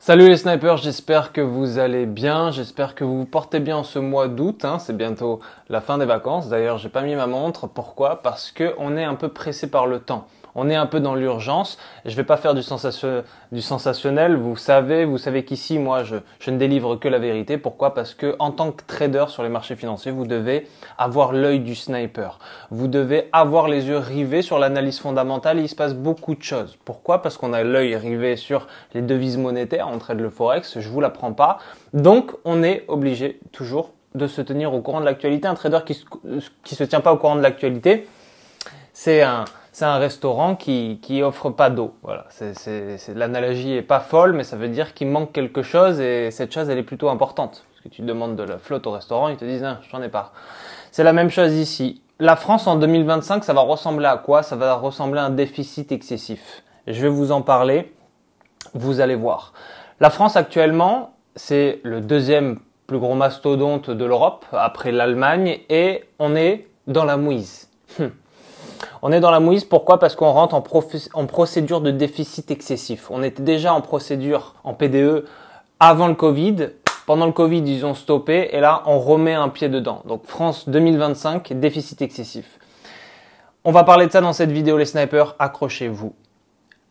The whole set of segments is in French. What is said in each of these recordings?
Salut les snipers, j'espère que vous allez bien, j'espère que vous vous portez bien en ce mois d'août, c'est bientôt la fin des vacances. D'ailleurs, j'ai pas mis ma montre, pourquoi? Parce que on est un peu pressé par le temps. On est un peu dans l'urgence. Je vais pas faire du sensationnel. Vous savez qu'ici, moi, je ne délivre que la vérité. Pourquoi? Parce que en tant que trader sur les marchés financiers, vous devez avoir l'œil du sniper. Vous devez avoir les yeux rivés sur l'analyse fondamentale. Il se passe beaucoup de choses. Pourquoi? Parce qu'on a l'œil rivé sur les devises monétaires. On trade le forex. Je vous l'apprends pas. Donc, on est obligé toujours de se tenir au courant de l'actualité. Un trader qui se tient pas au courant de l'actualité, c'est un restaurant qui offre pas d'eau. Voilà, l'analogie est pas folle, mais ça veut dire qu'il manque quelque chose et cette chose elle est plutôt importante. Parce que tu demandes de la flotte au restaurant, ils te disent non, j'en ai pas. C'est la même chose ici. La France en 2025, ça va ressembler à quoi? Ça va ressembler à un déficit excessif. Je vais vous en parler. Vous allez voir. La France actuellement, c'est le deuxième plus gros mastodonte de l'Europe après l'Allemagne et on est dans la mouise. On est dans la mouise, pourquoi? Parce qu'on rentre en procédure de déficit excessif. On était déjà en procédure en PDE avant le Covid. Pendant le Covid, ils ont stoppé et là, on remet un pied dedans. Donc France 2025, déficit excessif. On va parler de ça dans cette vidéo, les snipers, accrochez-vous.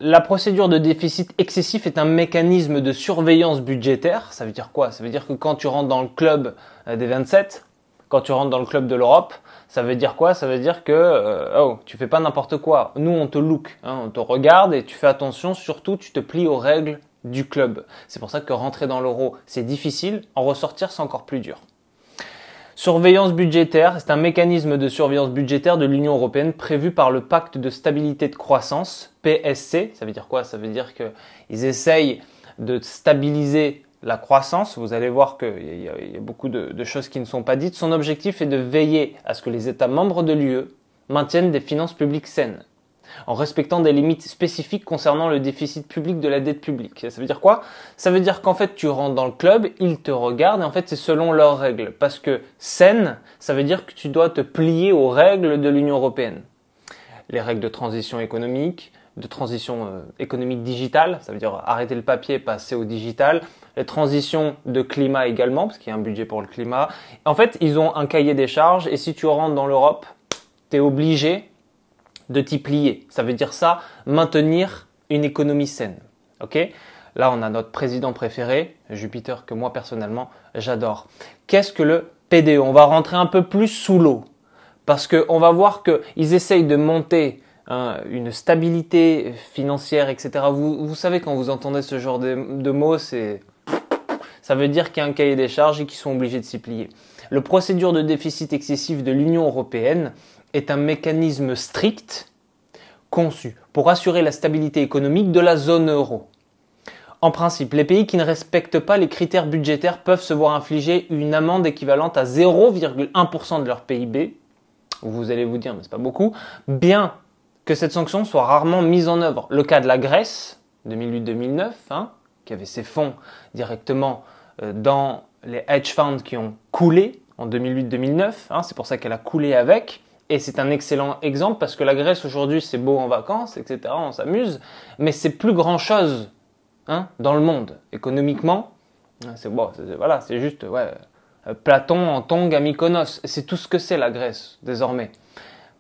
La procédure de déficit excessif est un mécanisme de surveillance budgétaire. Ça veut dire quoi? Ça veut dire que quand tu rentres dans le club des 27, quand tu rentres dans le club de l'Europe, ça veut dire quoi? Ça veut dire que tu fais pas n'importe quoi. Nous, on te look, on te regarde et tu fais attention. Surtout, tu te plies aux règles du club. C'est pour ça que rentrer dans l'euro, c'est difficile. En ressortir, c'est encore plus dur. Surveillance budgétaire, c'est un mécanisme de surveillance budgétaire de l'Union européenne prévu par le Pacte de stabilité de croissance, PSC. Ça veut dire quoi? Ça veut dire qu'ils essayent de stabiliser la croissance. Vous allez voir qu'il y a beaucoup de choses qui ne sont pas dites. Son objectif est de veiller à ce que les États membres de l'UE maintiennent des finances publiques saines, en respectant des limites spécifiques concernant le déficit public de la dette publique. Ça veut dire quoi? Ça veut dire qu'en fait, tu rentres dans le club, ils te regardent et en fait, c'est selon leurs règles. Parce que saine, ça veut dire que tu dois te plier aux règles de l'Union européenne. Les règles de transition économique, digitale, ça veut dire arrêter le papier, passer au digital. Les transitions de climat également, parce qu'il y a un budget pour le climat. En fait, ils ont un cahier des charges et si tu rentres dans l'Europe, tu es obligé de t'y plier. Ça veut dire ça, maintenir une économie saine. Ok? Là, on a notre président préféré, Jupiter, que moi personnellement, j'adore. Qu'est-ce que le PDE? On va rentrer un peu plus sous l'eau. Parce qu'on va voir qu'ils essayent de monter une stabilité financière, etc. Vous savez, quand vous entendez ce genre de mots, ça veut dire qu'il y a un cahier des charges et qu'ils sont obligés de s'y plier. Le procédure de déficit excessif de l'Union européenne est un mécanisme strict conçu pour assurer la stabilité économique de la zone euro. En principe, les pays qui ne respectent pas les critères budgétaires peuvent se voir infliger une amende équivalente à 0,1% de leur PIB. Vous allez vous dire, mais c'est pas beaucoup, bien que cette sanction soit rarement mise en œuvre. Le cas de la Grèce, 2008-2009, qui avait ses fonds directement dans les hedge funds qui ont coulé en 2008-2009, c'est pour ça qu'elle a coulé avec. Et c'est un excellent exemple parce que la Grèce aujourd'hui c'est beau en vacances, etc. On s'amuse, mais c'est plus grand chose dans le monde. Économiquement, c'est juste Platon en tongs à Mykonos. C'est tout ce que c'est la Grèce désormais.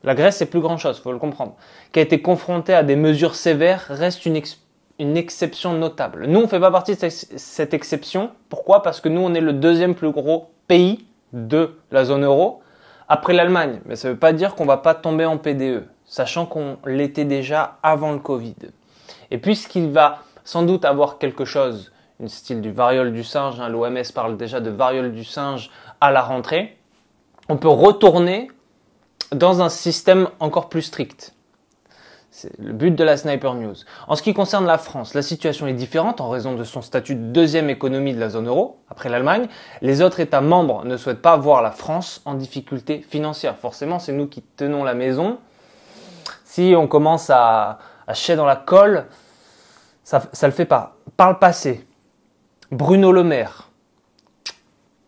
La Grèce c'est plus grand chose, faut le comprendre. Qui a été confrontée à des mesures sévères reste une exception notable. Nous on fait pas partie de cette exception. Pourquoi? Parce que nous on est le deuxième plus gros pays de la zone euro. Après l'Allemagne, mais ça ne veut pas dire qu'on ne va pas tomber en PDE, sachant qu'on l'était déjà avant le Covid. Et puisqu'il va sans doute avoir quelque chose, une style du variole du singe, l'OMS parle déjà de variole du singe à la rentrée, on peut retourner dans un système encore plus strict. C'est le but de la Sniper News. En ce qui concerne la France, la situation est différente en raison de son statut de deuxième économie de la zone euro, après l'Allemagne. Les autres États membres ne souhaitent pas voir la France en difficulté financière. Forcément, c'est nous qui tenons la maison. Si on commence à chier dans la colle, ça le fait pas. Par le passé, Bruno Le Maire,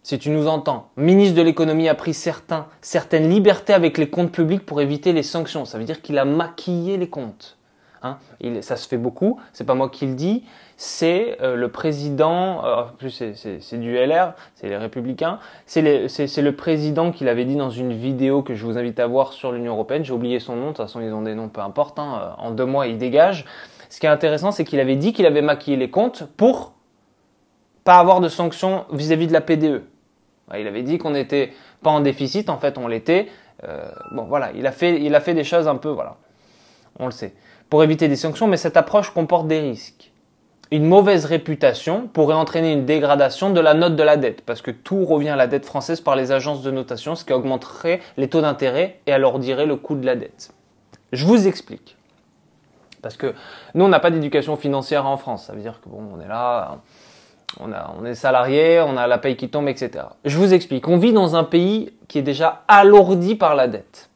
si tu nous entends, ministre de l'économie a pris certaines libertés avec les comptes publics pour éviter les sanctions. Ça veut dire qu'il a maquillé les comptes. Hein. Ça se fait beaucoup, c'est pas moi qui le dis, c'est le président, en plus c'est du LR, c'est les Républicains, c'est le président qui l'avait dit dans une vidéo que je vous invite à voir sur l'Union Européenne, j'ai oublié son nom, de toute façon ils ont des noms, peu importe, hein, en 2 mois ils dégagent. Ce qui est intéressant, c'est qu'il avait dit qu'il avait maquillé les comptes pour pas avoir de sanctions vis-à-vis de la PDE. Il avait dit qu'on n'était pas en déficit, en fait on l'était. Bon voilà, il a fait des choses un peu, voilà, on le sait, pour éviter des sanctions, mais cette approche comporte des risques. Une mauvaise réputation pourrait entraîner une dégradation de la note de la dette, parce que tout revient à la dette française par les agences de notation, ce qui augmenterait les taux d'intérêt et alourdirait le coût de la dette. Je vous explique. Parce que nous, on n'a pas d'éducation financière en France. Ça veut dire que bon, on est là, on est salarié, on a la paye qui tombe, etc. Je vous explique. On vit dans un pays qui est déjà alourdi par la dette.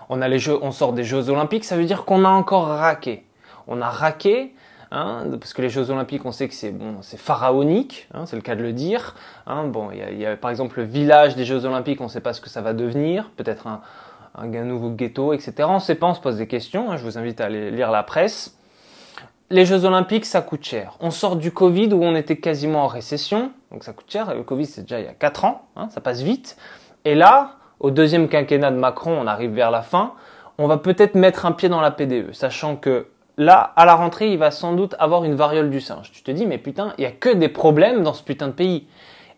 On sort des Jeux Olympiques, ça veut dire qu'on a encore raqué. On a raqué, hein, parce que les Jeux Olympiques, on sait que c'est pharaonique, hein, c'est le cas de le dire. Hein, bon, il y a par exemple le village des Jeux Olympiques, on ne sait pas ce que ça va devenir, peut-être un nouveau ghetto, etc. On ne sait pas, on se pose des questions. Hein, je vous invite à aller lire la presse. Les Jeux Olympiques, ça coûte cher. On sort du Covid où on était quasiment en récession, donc ça coûte cher. Le Covid, c'est déjà il y a 4 ans, hein, ça passe vite. Et là, au deuxième quinquennat de Macron, on arrive vers la fin, on va peut-être mettre un pied dans la PDE, sachant que là, à la rentrée, il va sans doute avoir une variole du singe. Tu te dis, mais putain, il n'y a que des problèmes dans ce putain de pays.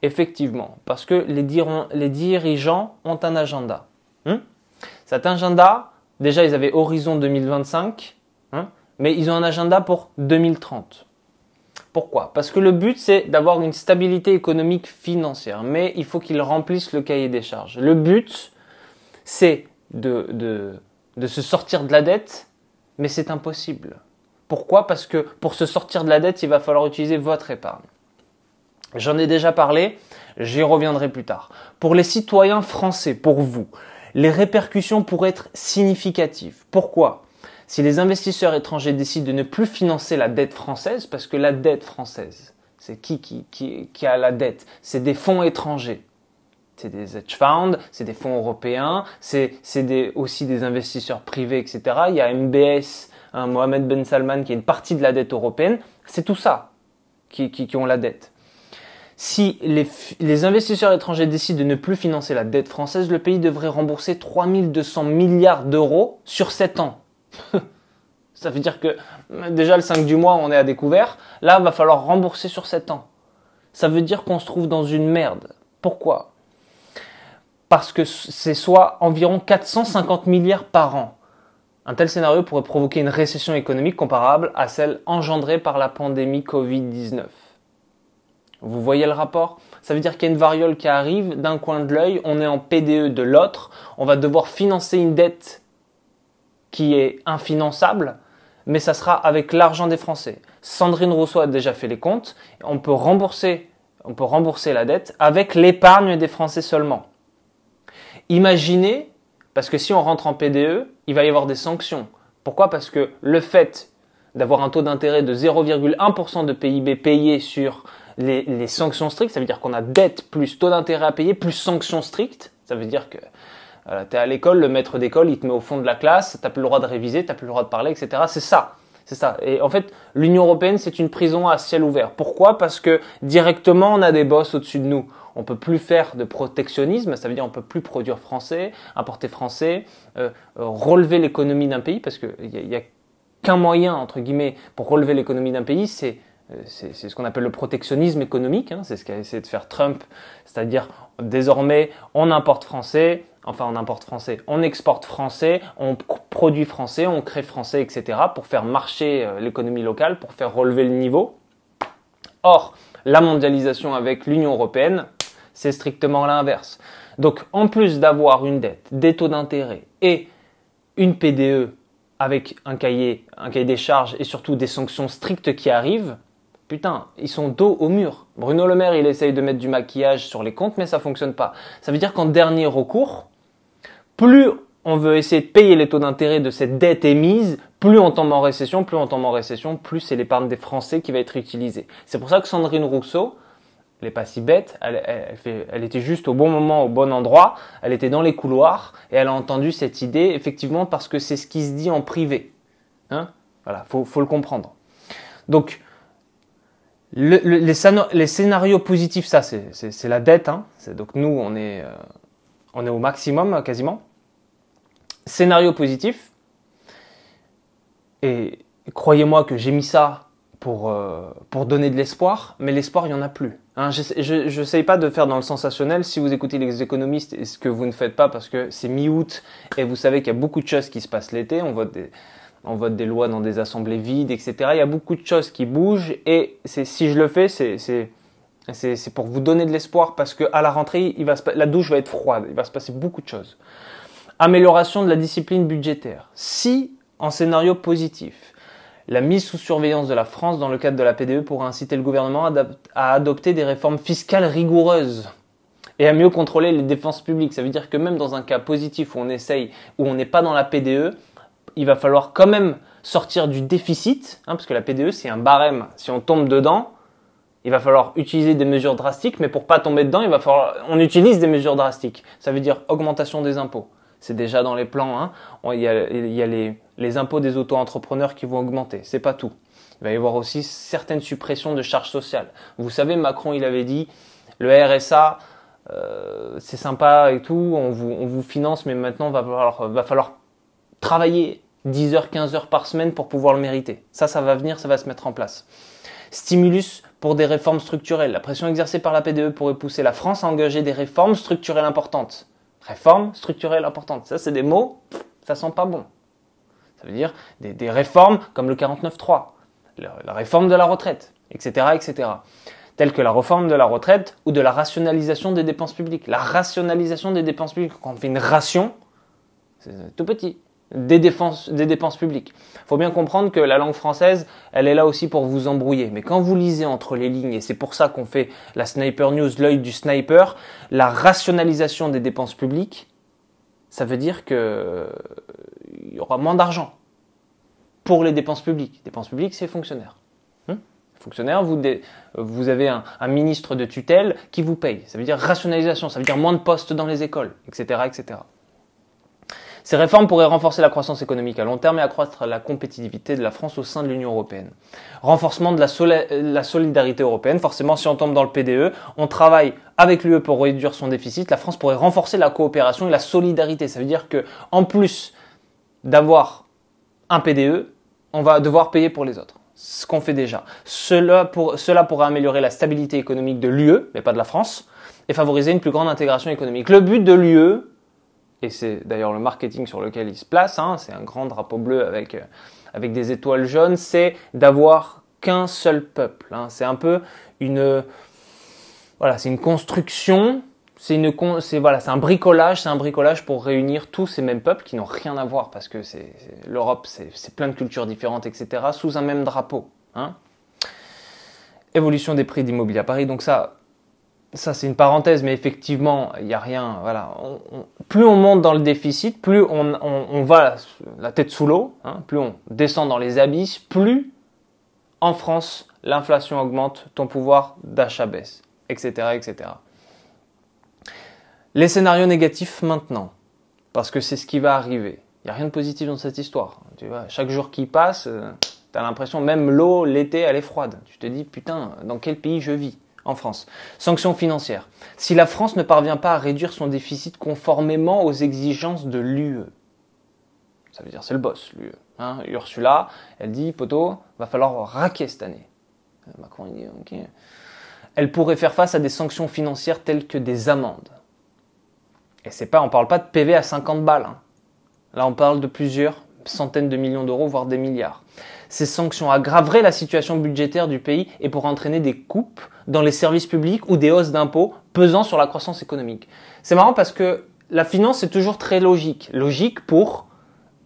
Effectivement, parce que les dirigeants ont un agenda. Cet agenda, déjà, ils avaient Horizon 2025, mais ils ont un agenda pour 2030. Pourquoi? Parce que le but, c'est d'avoir une stabilité économique financière, mais il faut qu'ils remplissent le cahier des charges. Le but, c'est de se sortir de la dette, mais c'est impossible. Pourquoi? Parce que pour se sortir de la dette, il va falloir utiliser votre épargne. J'en ai déjà parlé, j'y reviendrai plus tard. Pour les citoyens français, pour vous, les répercussions pourraient être significatives. Pourquoi? Si les investisseurs étrangers décident de ne plus financer la dette française, parce que la dette française, c'est qui a la dette? C'est des fonds étrangers. C'est des hedge funds, c'est des fonds européens, c'est aussi des investisseurs privés, etc. Il y a MBS, Mohamed Ben Salman, qui est une partie de la dette européenne. C'est tout ça qui ont la dette. Si les investisseurs étrangers décident de ne plus financer la dette française, le pays devrait rembourser 3200 milliards d'euros sur 7 ans. Ça veut dire que déjà le 5 du mois, on est à découvert. Là, il va falloir rembourser sur 7 ans. Ça veut dire qu'on se trouve dans une merde. Pourquoi? Parce que c'est soit environ 450 milliards par an. Un tel scénario pourrait provoquer une récession économique comparable à celle engendrée par la pandémie Covid-19. Vous voyez le rapport? Ça veut dire qu'il y a une variole qui arrive d'un coin de l'œil, on est en PDE de l'autre, on va devoir financer une dette qui est infinançable, mais ça sera avec l'argent des Français. Sandrine Rousseau a déjà fait les comptes, on peut rembourser la dette avec l'épargne des Français seulement. Imaginez, parce que si on rentre en PDE, il va y avoir des sanctions. Pourquoi? Parce que le fait d'avoir un taux d'intérêt de 0,1% de PIB payé sur les sanctions strictes, ça veut dire qu'on a dette plus taux d'intérêt à payer plus sanctions strictes. Ça veut dire que tu es à l'école, le maître d'école, il te met au fond de la classe, tu n'as plus le droit de réviser, tu n'as plus le droit de parler, etc. C'est ça. Et en fait, l'Union Européenne, c'est une prison à ciel ouvert. Pourquoi? Parce que directement, on a des boss au-dessus de nous. On peut plus faire de protectionnisme, ça veut dire on peut plus produire français, importer français, relever l'économie d'un pays, parce qu'il y a qu'un moyen, entre guillemets, pour relever l'économie d'un pays, c'est ce qu'on appelle le protectionnisme économique, hein, c'est ce qu'a essayé de faire Trump, c'est-à-dire désormais on importe français, on exporte français, on produit français, on crée français, etc. pour faire marcher l'économie locale, pour faire relever le niveau. Or, la mondialisation avec l'Union européenne, c'est strictement l'inverse. Donc en plus d'avoir une dette, des taux d'intérêt et une PDE avec un cahier des charges et surtout des sanctions strictes qui arrivent, putain, ils sont dos au mur. Bruno Le Maire, il essaye de mettre du maquillage sur les comptes, mais ça fonctionne pas. Ça veut dire qu'en dernier recours, plus on veut essayer de payer les taux d'intérêt de cette dette émise, plus on tombe en récession, plus c'est l'épargne des Français qui va être utilisée. C'est pour ça que Sandrine Rousseau, elle n'est pas si bête, elle était juste au bon moment, au bon endroit, elle était dans les couloirs et elle a entendu cette idée, effectivement, parce que c'est ce qui se dit en privé. Hein? Voilà, faut le comprendre. Donc, les scénarios positifs, ça, c'est la dette. Hein. Donc, nous, on est au maximum, quasiment. Scénario positif. Et croyez-moi que j'ai mis ça pour donner de l'espoir, mais l'espoir, il n'y en a plus. Hein, je n'essaye pas de faire dans le sensationnel. Si vous écoutez les économistes, et ce que vous ne faites pas parce que c'est mi-août et vous savez qu'il y a beaucoup de choses qui se passent l'été, on vote des lois dans des assemblées vides, etc. Il y a beaucoup de choses qui bougent et si je le fais, c'est pour vous donner de l'espoir parce qu'à la rentrée, la douche va être froide, il va se passer beaucoup de choses. Amélioration de la discipline budgétaire. Si, en scénario positif, la mise sous surveillance de la France dans le cadre de la PDE pourra inciter le gouvernement à adopter des réformes fiscales rigoureuses et à mieux contrôler les dépenses publiques. Ça veut dire que même dans un cas positif où on n'est pas dans la PDE, il va falloir quand même sortir du déficit, hein, parce que la PDE c'est un barème. Si on tombe dedans, il va falloir utiliser des mesures drastiques, mais pour pas tomber dedans, on utilise des mesures drastiques. Ça veut dire augmentation des impôts. C'est déjà dans les plans. Hein. Il y a les impôts des auto-entrepreneurs qui vont augmenter. C'est pas tout. Il va y avoir aussi certaines suppressions de charges sociales. Vous savez, Macron, il avait dit, le RSA, c'est sympa et tout, on vous finance, mais maintenant, va falloir travailler 10 heures, 15 heures par semaine pour pouvoir le mériter. Ça va venir, ça va se mettre en place. Stimulus pour des réformes structurelles. La pression exercée par la PDE pourrait pousser la France à engager des réformes structurelles importantes. Réformes structurelles importantes. Ça, c'est des mots, ça sent pas bon. Ça veut dire des réformes comme le 49.3, la réforme de la retraite, etc., etc. Telles que la réforme de la retraite ou de la rationalisation des dépenses publiques. La rationalisation des dépenses publiques, quand on fait une ration, c'est tout petit. Des dépenses publiques. Il faut bien comprendre que la langue française, elle est là aussi pour vous embrouiller. Mais quand vous lisez entre les lignes, et c'est pour ça qu'on fait la Sniper News, l'œil du sniper, la rationalisation des dépenses publiques, ça veut dire qu'il y aura moins d'argent pour les dépenses publiques. Les dépenses publiques, c'est fonctionnaires. Fonctionnaire, vous avez un ministre de tutelle qui vous paye. Ça veut dire rationalisation, ça veut dire moins de postes dans les écoles, etc., etc. Ces réformes pourraient renforcer la croissance économique à long terme et accroître la compétitivité de la France au sein de l'Union européenne. Renforcement de la solidarité européenne. Forcément, si on tombe dans le PDE, on travaille avec l'UE pour réduire son déficit. La France pourrait renforcer la coopération et la solidarité. Ça veut dire que, en plus d'avoir un PDE, on va devoir payer pour les autres. Ce qu'on fait déjà. Cela pourrait améliorer la stabilité économique de l'UE, mais pas de la France, et favoriser une plus grande intégration économique. Le but de l'UE, et c'est d'ailleurs le marketing sur lequel il se place, hein, c'est un grand drapeau bleu avec des étoiles jaunes, c'est d'avoir qu'un seul peuple. Hein. C'est un peu c'est une construction, c'est un bricolage pour réunir tous ces mêmes peuples qui n'ont rien à voir parce que l'Europe, c'est plein de cultures différentes, etc. sous un même drapeau. Hein. Évolution des prix d'immobilier à Paris, donc ça c'est une parenthèse, mais effectivement, il n'y a rien. Voilà. Plus on monte dans le déficit, plus on va la tête sous l'eau, hein, plus on descend dans les abysses, plus en France, l'inflation augmente, ton pouvoir d'achat baisse, etc., etc. Les scénarios négatifs maintenant, parce que c'est ce qui va arriver. Il n'y a rien de positif dans cette histoire. Tu vois, chaque jour qui passe, tu as l'impression, même l'eau, l'été, elle est froide. Tu te dis, putain, dans quel pays je vis ? En France. Sanctions financières. Si la France ne parvient pas à réduire son déficit conformément aux exigences de l'UE, ça veut dire c'est le boss, l'UE. Hein, Ursula, elle dit, poto, va falloir raquer cette année. Macron, il dit, ok. Elle pourrait faire face à des sanctions financières telles que des amendes. Et on parle pas de PV à 50 balles. Hein. Là, on parle de plusieurs centaines de millions d'euros, voire des milliards. Ces sanctions aggraveraient la situation budgétaire du pays et pourraient entraîner des coupes dans les services publics ou des hausses d'impôts pesant sur la croissance économique. C'est marrant parce que la finance, c'est toujours très logique. Logique pour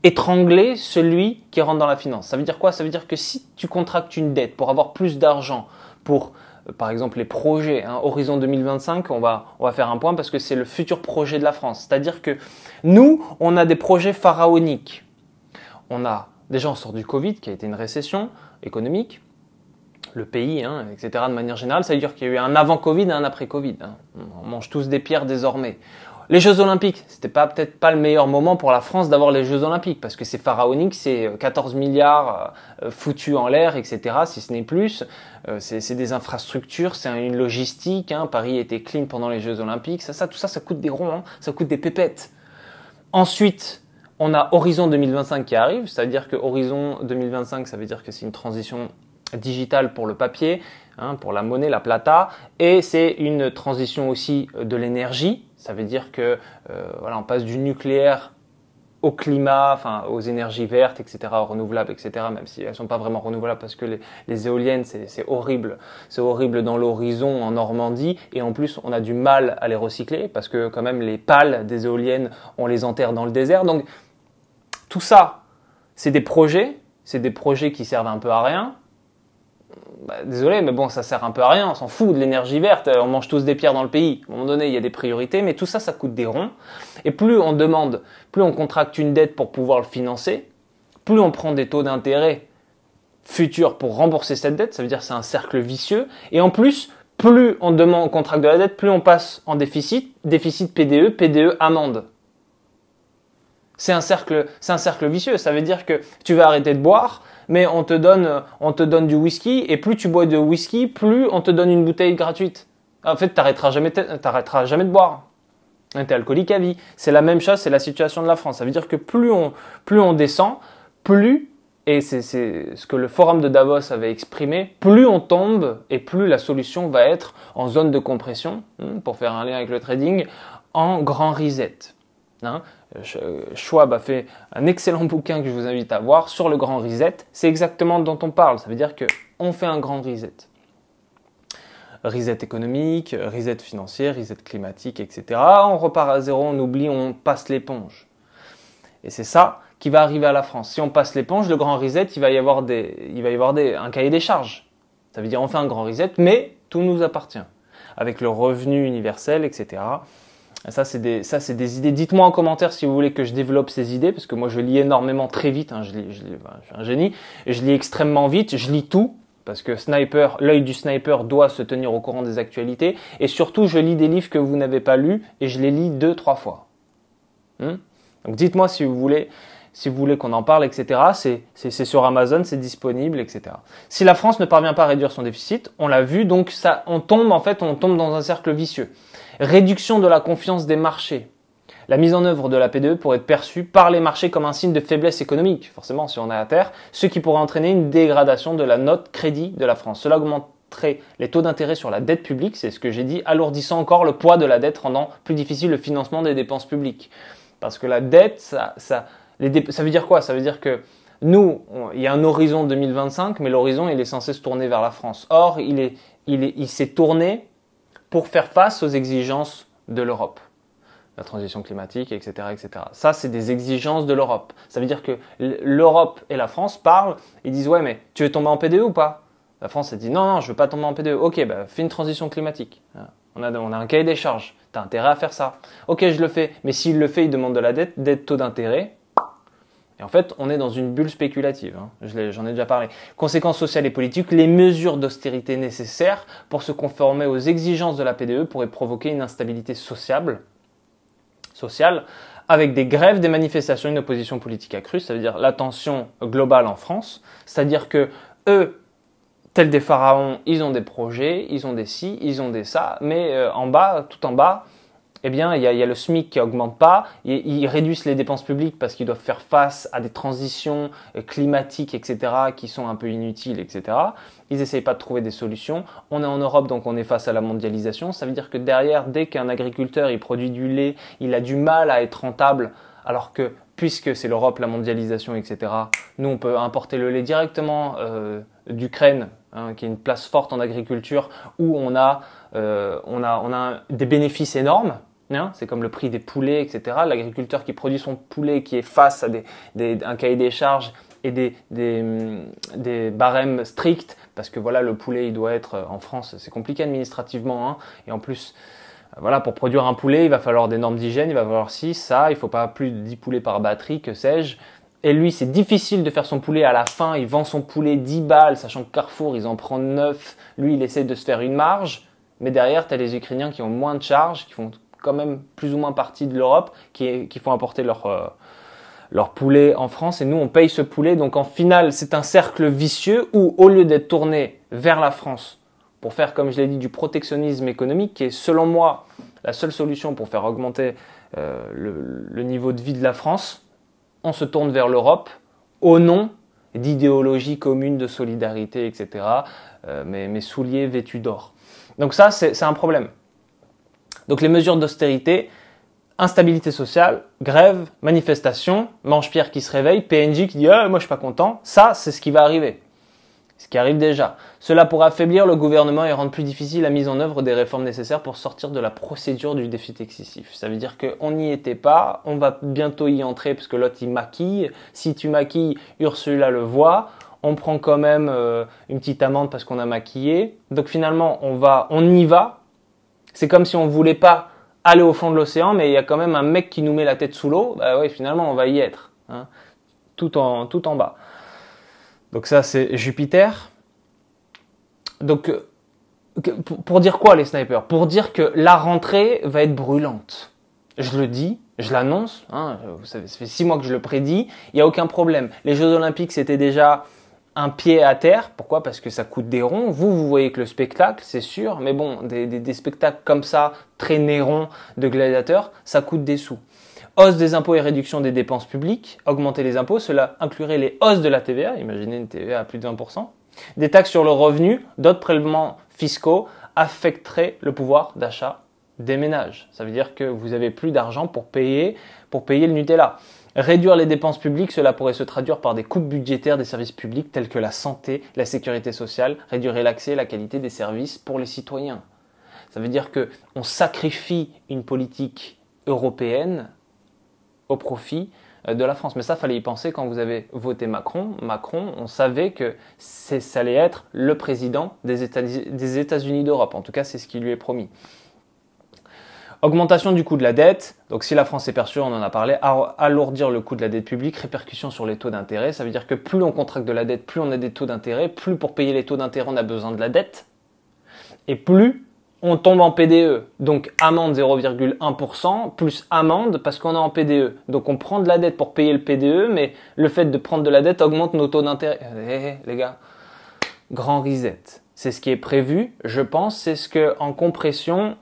étrangler celui qui rentre dans la finance. Ça veut dire quoi ? Ça veut dire que si tu contractes une dette pour avoir plus d'argent pour, par exemple, les projets, hein, Horizon 2025, on va faire un point parce que c'est le futur projet de la France. C'est-à-dire que nous, on a des projets pharaoniques. Déjà, on sort du Covid, qui a été une récession économique, le pays, hein, etc. de manière générale. Ça veut dire qu'il y a eu un avant-Covid et un après-Covid. Hein. On mange tous des pierres désormais. les Jeux Olympiques, c'était peut-être pas le meilleur moment pour la France d'avoir les Jeux Olympiques parce que c'est pharaonique, c'est 14 milliards foutus en l'air, etc. Si ce n'est plus, c'est des infrastructures, c'est une logistique. Hein. Paris était clean pendant les Jeux Olympiques, tout ça, ça coûte des ronds, hein. Ça coûte des pépettes. Ensuite, on a Horizon 2025 qui arrive, c'est-à-dire que Horizon 2025, ça veut dire que c'est une transition digitale pour le papier, hein, pour la monnaie, la plata, et c'est une transition aussi de l'énergie. Ça veut dire que voilà, on passe du nucléaire au climat, enfin aux énergies vertes, etc., aux renouvelables, etc., même si elles sont pas vraiment renouvelables parce que les éoliennes, c'est horrible. C'est horrible dans l'horizon en Normandie et en plus on a du mal à les recycler parce que quand même les pales des éoliennes, on les enterre dans le désert. Donc tout ça, c'est des projets qui servent un peu à rien. Désolé, mais bon, ça sert un peu à rien, on s'en fout de l'énergie verte, on mange tous des pierres dans le pays. À un moment donné, il y a des priorités, mais tout ça, ça coûte des ronds. Et plus on demande, plus on contracte une dette pour pouvoir le financer, plus on prend des taux d'intérêt futurs pour rembourser cette dette, ça veut dire que c'est un cercle vicieux. Et en plus, plus on contracte de la dette, plus on passe en déficit PDE, PDE amende. C'est un cercle vicieux, ça veut dire que tu vas arrêter de boire, mais on te donne du whisky, et plus tu bois de whisky, plus on te donne une bouteille gratuite. En fait, t'arrêteras jamais de boire. T'es alcoolique à vie. C'est la même chose, c'est la situation de la France. Ça veut dire que plus on descend, plus, et c'est ce que le forum de Davos avait exprimé, plus on tombe, et plus la solution va être en zone de compression, pour faire un lien avec le trading, en grand reset. Hein, Schwab a fait un excellent bouquin que je vous invite à voir sur le grand reset. C'est exactement dont on parle. Ça veut dire qu'on fait un grand reset. Reset économique, reset financier, reset climatique, etc. On repart à zéro, on oublie, on passe l'éponge. Et c'est ça qui va arriver à la France. Si on passe l'éponge, le grand reset, il va y avoir un cahier des charges. Ça veut dire on fait un grand reset, mais tout nous appartient. Avec le revenu universel, etc. Ça, c'est des idées. Dites-moi en commentaire si vous voulez que je développe ces idées, parce que moi, je lis énormément très vite. Hein, je suis un génie. Et je lis extrêmement vite. Je lis tout, parce que l'œil du sniper doit se tenir au courant des actualités. Et surtout, je lis des livres que vous n'avez pas lus, et je les lis 2-3 fois. Donc, dites-moi si vous voulez qu'on en parle, etc. C'est sur Amazon, c'est disponible, etc. Si la France ne parvient pas à réduire son déficit, on l'a vu, donc on tombe dans un cercle vicieux. Réduction de la confiance des marchés. La mise en œuvre de la PDE pourrait être perçue par les marchés comme un signe de faiblesse économique, forcément si on est à terre, ce qui pourrait entraîner une dégradation de la note crédit de la France. Cela augmenterait les taux d'intérêt sur la dette publique, c'est ce que j'ai dit, alourdissant encore le poids de la dette, rendant plus difficile le financement des dépenses publiques. Parce que la dette, ça veut dire quoi? Ça veut dire que nous, il y a un horizon 2025, mais l'horizon, il est censé se tourner vers la France. Or, il s'est tourné pour faire face aux exigences de l'Europe. La transition climatique, etc., etc. Ça, c'est des exigences de l'Europe. Ça veut dire que l'Europe et la France parlent, ils disent « Ouais, mais tu veux tomber en PDE ou pas ?» La France, elle dit « Non, je veux pas tomber en PDE. » Ok, fais une transition climatique. On a un cahier des charges. Tu as intérêt à faire ça. Ok, je le fais. Mais s'il le fait, il demande de la dette taux d'intérêt. Et en fait, on est dans une bulle spéculative. J'en ai déjà parlé. Conséquences sociales et politiques, les mesures d'austérité nécessaires pour se conformer aux exigences de la PDE pourraient provoquer une instabilité sociale, avec des grèves, des manifestations, une opposition politique accrue. Ça veut dire la tension globale en France. C'est-à-dire que eux, tels des pharaons, ils ont des projets, ils ont des ci, ils ont des ça, mais tout en bas, eh bien, il y a le SMIC qui augmente pas, ils réduisent les dépenses publiques parce qu'ils doivent faire face à des transitions climatiques, etc., qui sont un peu inutiles, etc. Ils n'essayent pas de trouver des solutions. On est en Europe, donc on est face à la mondialisation. Ça veut dire que derrière, dès qu'un agriculteur il produit du lait, il a du mal à être rentable, alors que puisque c'est l'Europe, la mondialisation, etc., nous, on peut importer le lait directement d'Ukraine, qui est une place forte en agriculture, où on a des bénéfices énormes. C'est comme le prix des poulets, etc. L'agriculteur qui produit son poulet, qui est face à un cahier des charges et des barèmes stricts, parce que voilà, le poulet, il doit être en France, c'est compliqué administrativement, et en plus, voilà, pour produire un poulet, il va falloir des normes d'hygiène, il va falloir ci, ça, il faut pas plus de 10 poulets par batterie, que sais-je. Et lui, c'est difficile de faire son poulet à la fin, il vend son poulet 10 balles, sachant que Carrefour, ils en prennent 9, lui, il essaie de se faire une marge, mais derrière, tu as les Ukrainiens qui ont moins de charges, qui font quand même plus ou moins partie de l'Europe qui font importer leur poulet en France et nous on paye ce poulet. Donc en finale c'est un cercle vicieux où au lieu d'être tourné vers la France pour faire comme je l'ai dit du protectionnisme économique qui est selon moi la seule solution pour faire augmenter le niveau de vie de la France, on se tourne vers l'Europe au nom d'idéologie commune, de solidarité, etc. Mes souliers vêtus d'or. Donc ça, c'est un problème. Donc les mesures d'austérité, instabilité sociale, grève, manifestation, Mange-Pierre qui se réveille, PNJ qui dit moi je suis pas content, ça c'est ce qui va arriver. Ce qui arrive déjà. Cela pourrait affaiblir le gouvernement et rendre plus difficile la mise en œuvre des réformes nécessaires pour sortir de la procédure du déficit excessif. Ça veut dire qu'on n'y était pas, on va bientôt y entrer parce que l'autre il maquille. Si tu maquilles, Ursula le voit. On prend quand même une petite amende parce qu'on a maquillé. Donc finalement, on y va. C'est comme si on voulait pas aller au fond de l'océan, mais il y a quand même un mec qui nous met la tête sous l'eau. Bah oui, finalement, on va y être. Hein, tout en bas. Donc ça, c'est Jupiter. Donc, pour dire quoi les snipers? Pour dire que la rentrée va être brûlante. Je le dis, je l'annonce, hein, vous savez, ça fait 6 mois que je le prédis, il n'y a aucun problème. Les Jeux Olympiques, c'était déjà un pied à terre. Pourquoi? Parce que ça coûte des ronds. Vous voyez que le spectacle, c'est sûr, mais bon, des spectacles comme ça, très nérons de gladiateurs, ça coûte des sous. Hausse des impôts et réduction des dépenses publiques, augmenter les impôts, cela inclurait les hausses de la TVA, imaginez une TVA à plus de 20%, des taxes sur le revenu, d'autres prélèvements fiscaux affecteraient le pouvoir d'achat des ménages. Ça veut dire que vous avez plus d'argent pour payer le Nutella. Réduire les dépenses publiques, cela pourrait se traduire par des coupes budgétaires des services publics tels que la santé, la sécurité sociale, réduirait l'accès et la qualité des services pour les citoyens. Ça veut dire que on sacrifie une politique européenne au profit de la France. Mais ça, fallait y penser quand vous avez voté Macron. Macron, on savait que ça allait être le président des États-Unis d'Europe. En tout cas, c'est ce qui lui est promis. Augmentation du coût de la dette. Donc si la France est perçue, on en a parlé, alourdir le coût de la dette publique, répercussion sur les taux d'intérêt. Ça veut dire que plus on contracte de la dette, plus on a des taux d'intérêt, plus pour payer les taux d'intérêt, on a besoin de la dette. Et plus on tombe en PDE, donc amende 0,1% plus amende parce qu'on est en PDE. Donc on prend de la dette pour payer le PDE, mais le fait de prendre de la dette augmente nos taux d'intérêt. Les gars, grand reset. C'est ce qui est prévu, je pense, c'est ce que en compression,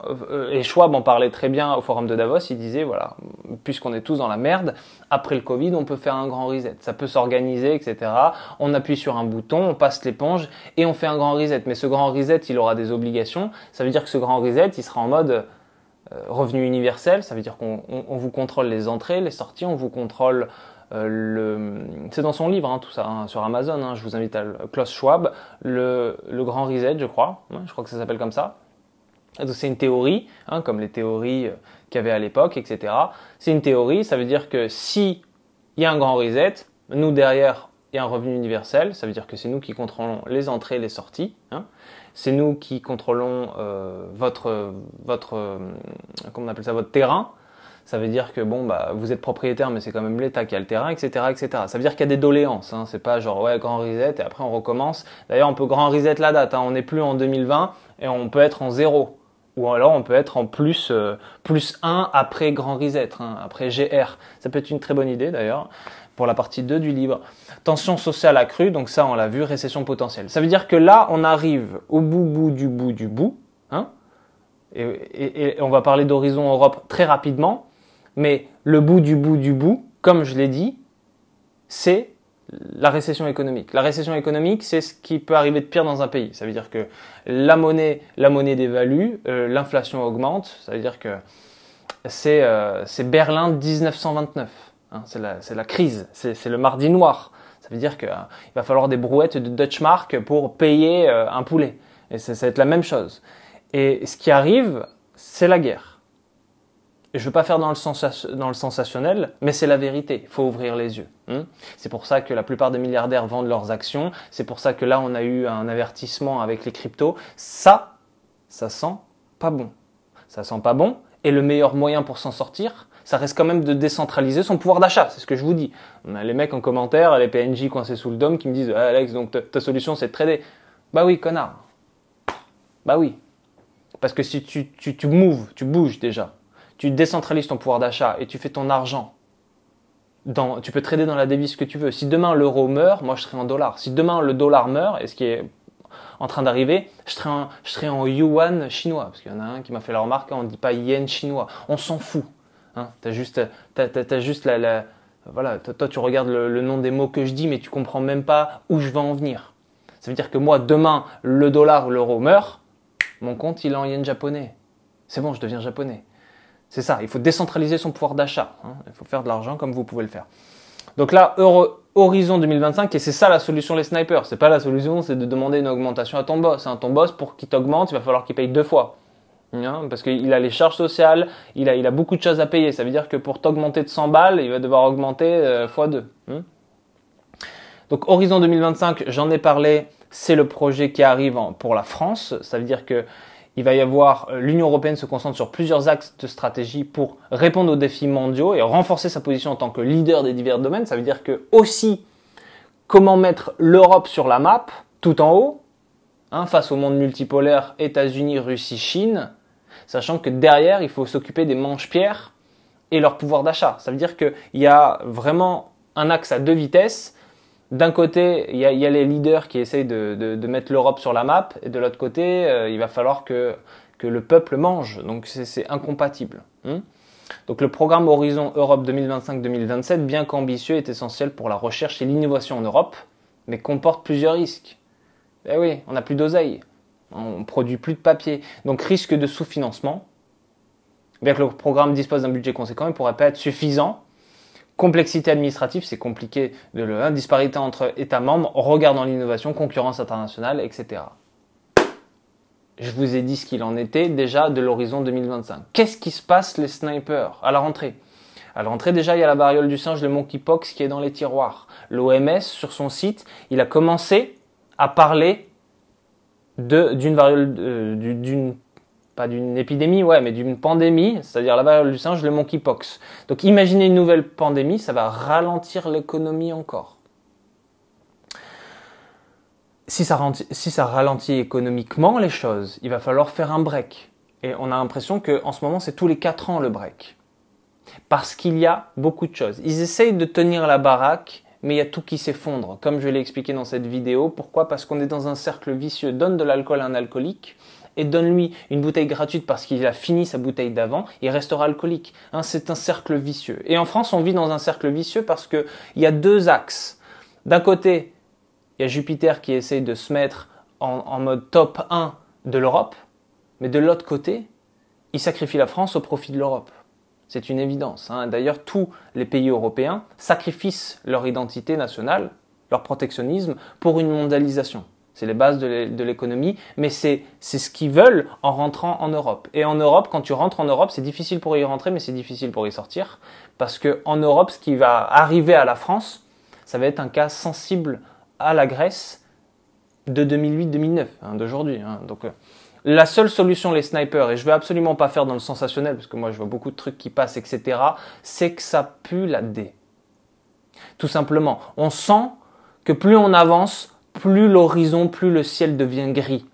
et Schwab en parlait très bien au forum de Davos, il disait, voilà, puisqu'on est tous dans la merde, après le Covid, on peut faire un grand reset. Ça peut s'organiser, etc. On appuie sur un bouton, on passe l'éponge et on fait un grand reset. Mais ce grand reset, il aura des obligations. Ça veut dire que ce grand reset, il sera en mode revenu universel. Ça veut dire qu'on vous contrôle les entrées, les sorties, on vous contrôle c'est dans son livre, hein, tout ça, hein, sur Amazon, hein, je vous invite à Klaus Schwab, le grand reset, je crois que ça s'appelle comme ça. Donc c'est une théorie, hein, comme les théories qu'il y avait à l'époque, etc. C'est une théorie, ça veut dire que si il y a un grand reset, nous derrière, il y a un revenu universel, ça veut dire que c'est nous qui contrôlons les entrées et les sorties, hein. C'est nous qui contrôlons votre comment on appelle ça, votre terrain. Ça veut dire que bon, bah, vous êtes propriétaire, mais c'est quand même l'État qui a le terrain, etc., etc. Ça veut dire qu'il y a des doléances, hein. C'est pas genre, ouais, grand reset, et après on recommence. D'ailleurs, on peut grand reset la date, hein. On n'est plus en 2020, et on peut être en 0. Ou alors, on peut être en plus 1 après grand reset, hein, après GR. Ça peut être une très bonne idée, d'ailleurs, pour la partie 2 du livre. Tension sociale accrue, donc ça, on l'a vu, récession potentielle. Ça veut dire que là, on arrive au bout du bout, hein. Et on va parler d'Horizon Europe très rapidement. Mais le bout du bout, comme je l'ai dit, c'est la récession économique. La récession économique, c'est ce qui peut arriver de pire dans un pays. Ça veut dire que la monnaie dévalue, l'inflation augmente. Ça veut dire que c'est Berlin 1929. Hein, c'est la crise, c'est le mardi noir. Ça veut dire qu'il va falloir des brouettes de Deutschmark pour payer un poulet. Et ça va être la même chose. Et ce qui arrive, c'est la guerre. Je ne veux pas faire dans le sensationnel, mais c'est la vérité. Il faut ouvrir les yeux. C'est pour ça que la plupart des milliardaires vendent leurs actions. C'est pour ça que là, on a eu un avertissement avec les cryptos. Ça sent pas bon. Ça sent pas bon. Et le meilleur moyen pour s'en sortir, ça reste quand même de décentraliser son pouvoir d'achat. C'est ce que je vous dis. On a les mecs en commentaire, les PNJ coincés sous le dôme qui me disent ah, « Alex, donc ta solution, c'est de trader. » Bah oui, connard. Bah oui. Parce que si tu bouges déjà. tu décentralises ton pouvoir d'achat et tu fais ton argent, tu peux trader dans la devise que tu veux. Si demain l'euro meurt, moi je serai en dollars. Si demain le dollar meurt, et ce qui est en train d'arriver, je serai en yuan chinois. Parce qu'il y en a un qui m'a fait la remarque, on ne dit pas yen chinois. On s'en fout. Hein, t'as juste voilà, toi tu regardes le nom des mots que je dis, mais tu comprends même pas où je vais en venir. Ça veut dire que moi, demain, le dollar ou l'euro meurt, mon compte il est en yen japonais. C'est bon, je deviens japonais. C'est ça, il faut décentraliser son pouvoir d'achat. Hein. Il faut faire de l'argent comme vous pouvez le faire. Donc là, horizon 2025, et c'est ça la solution les snipers. C'est pas la solution, c'est de demander une augmentation à ton boss. Hein. Ton boss, pour qu'il t'augmente, il va falloir qu'il paye 2 fois. Hein, parce qu'il a les charges sociales, il a beaucoup de choses à payer. Ça veut dire que pour t'augmenter de 100 balles, il va devoir augmenter x2. Hein. Donc horizon 2025, j'en ai parlé, c'est le projet qui arrive pour la France. Ça veut dire que il va y avoir, l'Union européenne se concentre sur plusieurs axes de stratégie pour répondre aux défis mondiaux et renforcer sa position en tant que leader des divers domaines. Ça veut dire que aussi, comment mettre l'Europe sur la map, tout en haut, hein, face au monde multipolaire, États-Unis, Russie, Chine, sachant que derrière, il faut s'occuper des manche-pierres et leur pouvoir d'achat. Ça veut dire qu'il y a vraiment un axe à 2 vitesses. D'un côté, il y a les leaders qui essayent de mettre l'Europe sur la map, et de l'autre côté, il va falloir que le peuple mange. Donc c'est incompatible. Donc le programme Horizon Europe 2025-2027, bien qu'ambitieux, est essentiel pour la recherche et l'innovation en Europe, mais comporte plusieurs risques. Eh oui, on n'a plus d'oseille, on produit plus de papier, donc risque de sous-financement. Bien que le programme dispose d'un budget conséquent, il ne pourrait pas être suffisant. Complexité administrative, c'est compliqué disparité entre États membres, regard dans l'innovation, concurrence internationale, etc. Je vous ai dit ce qu'il en était déjà de l'horizon 2025. Qu'est-ce qui se passe les snipers à la rentrée? À la rentrée, déjà, il y a la variole du singe, le monkeypox qui est dans les tiroirs. L'OMS, sur son site, il a commencé à parler d'une variole, pas d'une épidémie, mais d'une pandémie, c'est-à-dire la variole du singe, le monkeypox. Donc imaginez une nouvelle pandémie, ça va ralentir l'économie encore. Si ça ralentit économiquement les choses, il va falloir faire un break. Et on a l'impression qu'en ce moment, c'est tous les 4 ans le break. Parce qu'il y a beaucoup de choses. Ils essayent de tenir la baraque, mais il y a tout qui s'effondre, comme je l'ai expliqué dans cette vidéo. Pourquoi? Parce qu'on est dans un cercle vicieux. Donne de l'alcool à un alcoolique, et donne-lui une bouteille gratuite parce qu'il a fini sa bouteille d'avant, il restera alcoolique. Hein, c'est un cercle vicieux. Et en France, on vit dans un cercle vicieux parce qu'il y a 2 axes. D'un côté, il y a Jupiter qui essaye de se mettre en mode top 1 de l'Europe, mais de l'autre côté, il sacrifie la France au profit de l'Europe. C'est une évidence. Hein. D'ailleurs, tous les pays européens sacrifient leur identité nationale, leur protectionnisme, pour une mondialisation. C'est les bases de l'économie, mais c'est ce qu'ils veulent en rentrant en Europe. Et en Europe, quand tu rentres en Europe, c'est difficile pour y rentrer, mais c'est difficile pour y sortir. Parce qu'en Europe, ce qui va arriver à la France, ça va être un cas sensible à la Grèce de 2008-2009, d'aujourd'hui. Donc, la seule solution, les snipers, et je ne vais absolument pas faire dans le sensationnel, parce que moi je vois beaucoup de trucs qui passent, etc., c'est que ça pue la D. Tout simplement, on sent que plus on avance, plus l'horizon, plus le ciel devient gris.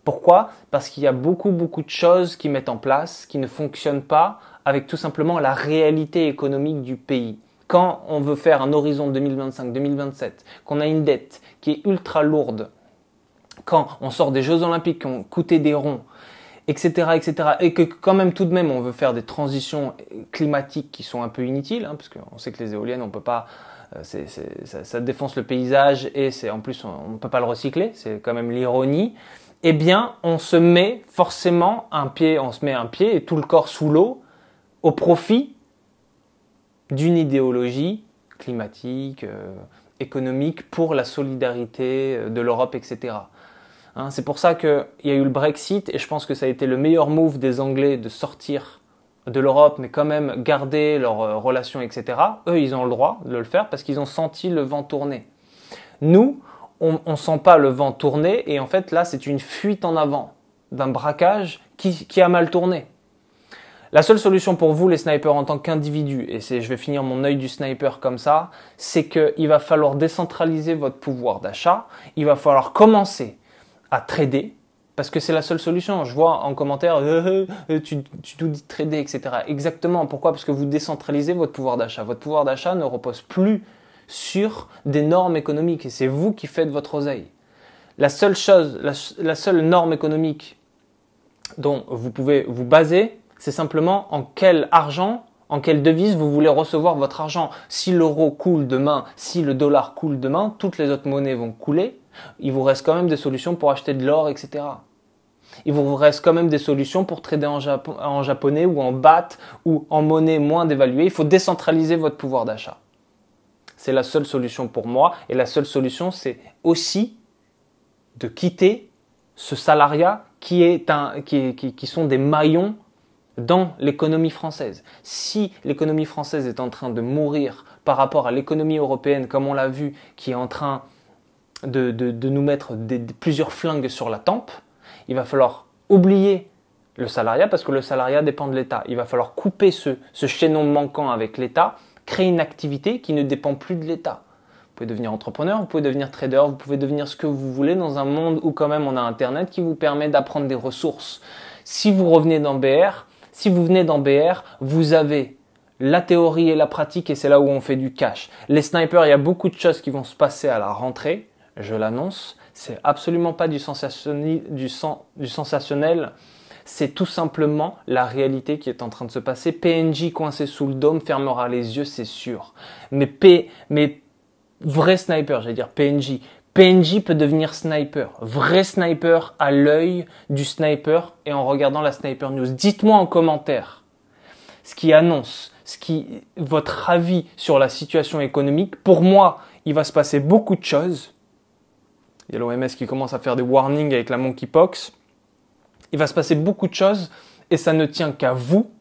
Pourquoi? Parce qu'il y a beaucoup de choses qui mettent en place, qui ne fonctionnent pas avec tout simplement la réalité économique du pays. Quand on veut faire un horizon 2025-2027, qu'on a une dette qui est ultra lourde, quand on sort des Jeux Olympiques qui ont coûté des ronds, etc., et que quand même tout de même on veut faire des transitions climatiques qui sont un peu inutiles, parce qu'on sait que les éoliennes, on peut pas, ça défonce le paysage et en plus on ne peut pas le recycler, c'est quand même l'ironie. Eh bien, on se met forcément un pied et tout le corps sous l'eau au profit d'une idéologie climatique, économique pour la solidarité de l'Europe, etc. C'est pour ça qu'il y a eu le Brexit et je pense que ça a été le meilleur move des Anglais de sortir de l'Europe, mais quand même garder leurs relations, etc. Eux, ils ont le droit de le faire parce qu'ils ont senti le vent tourner. Nous, on ne sent pas le vent tourner et en fait là, c'est une fuite en avant d'un braquage qui a mal tourné. La seule solution pour vous, les snipers, en tant qu'individu, et je vais finir mon œil du sniper comme ça, c'est qu'il va falloir décentraliser votre pouvoir d'achat, il va falloir commencer à trader, Parce que c'est la seule solution. Je vois en commentaire, tu nous dis de trader, etc. Exactement. Pourquoi? Parce que vous décentralisez votre pouvoir d'achat. Votre pouvoir d'achat ne repose plus sur des normes économiques et c'est vous qui faites votre oseille. La seule chose, la seule norme économique dont vous pouvez vous baser, c'est simplement en quel argent, en quelle devise vous voulez recevoir votre argent. Si l'euro coule demain, si le dollar coule demain, toutes les autres monnaies vont couler. Il vous reste quand même des solutions pour acheter de l'or, etc. Il vous reste quand même des solutions pour trader en japonais ou en baht ou en monnaie moins dévaluée. Il faut décentraliser votre pouvoir d'achat. C'est la seule solution pour moi. Et la seule solution, c'est aussi de quitter ce salariat qui sont des maillons dans l'économie française. Si l'économie française est en train de mourir par rapport à l'économie européenne, comme on l'a vu, qui est en train de nous mettre plusieurs flingues sur la tempe, il va falloir oublier le salariat parce que le salariat dépend de l'État. Il va falloir couper ce chaînon manquant avec l'État, créer une activité qui ne dépend plus de l'État. Vous pouvez devenir entrepreneur, vous pouvez devenir trader, vous pouvez devenir ce que vous voulez dans un monde où quand même on a Internet qui vous permet d'apprendre des ressources. Si vous revenez dans BR, si vous venez dans BR, vous avez la théorie et la pratique et c'est là où on fait du cash. Les snipers, il y a beaucoup de choses qui vont se passer à la rentrée, je l'annonce. C'est absolument pas du sensationnel. C'est tout simplement la réalité qui est en train de se passer. PNJ coincé sous le dôme fermera les yeux, c'est sûr. Mais vrai sniper, j'allais dire PNJ. PNJ peut devenir sniper. Vrai sniper à l'œil du sniper et en regardant la Sniper News. Dites-moi en commentaire ce qui annonce, votre avis sur la situation économique. Pour moi, il va se passer beaucoup de choses. Il y a l'OMS qui commence à faire des warnings avec la monkeypox. Il va se passer beaucoup de choses et ça ne tient qu'à vous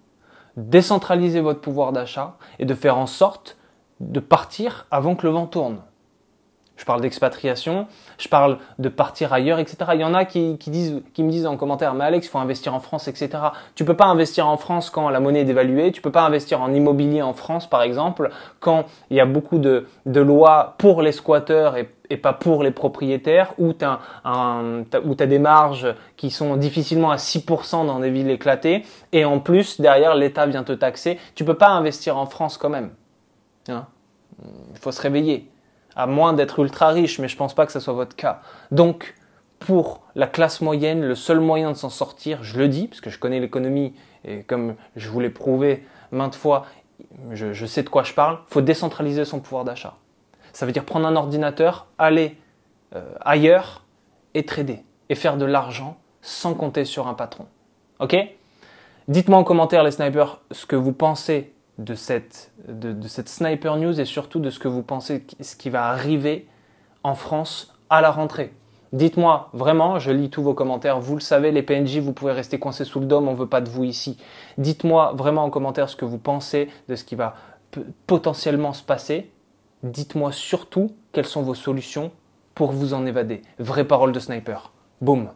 décentraliser votre pouvoir d'achat et de faire en sorte de partir avant que le vent tourne. Je parle d'expatriation, je parle de partir ailleurs, etc. Il y en a qui me disent en commentaire, mais Alex, il faut investir en France, etc. Tu peux pas investir en France quand la monnaie est dévaluée, tu peux pas investir en immobilier en France, par exemple, quand il y a beaucoup de lois pour les squatteurs et pas pour les propriétaires, où tu as des marges qui sont difficilement à 6% dans des villes éclatées, et en plus, derrière, l'État vient te taxer. Tu peux pas investir en France quand même. Hein? Il faut se réveiller. À moins d'être ultra riche, mais je pense pas que ce soit votre cas. Donc, pour la classe moyenne, le seul moyen de s'en sortir, je le dis, parce que je connais l'économie, et comme je vous l'ai prouvé maintes fois, je sais de quoi je parle, il faut décentraliser son pouvoir d'achat. Ça veut dire prendre un ordinateur, aller ailleurs et trader, et faire de l'argent sans compter sur un patron. Ok? Dites-moi en commentaire, les snipers, ce que vous pensez de cette Sniper News et surtout de ce que vous pensez, ce qui va arriver en France à la rentrée. Dites-moi vraiment, je lis tous vos commentaires, vous le savez, les PNJ, vous pouvez rester coincés sous le dôme, on ne veut pas de vous ici. Dites-moi vraiment en commentaire ce que vous pensez de ce qui va potentiellement se passer. Dites-moi surtout quelles sont vos solutions pour vous en évader. Vraie parole de sniper. Boum.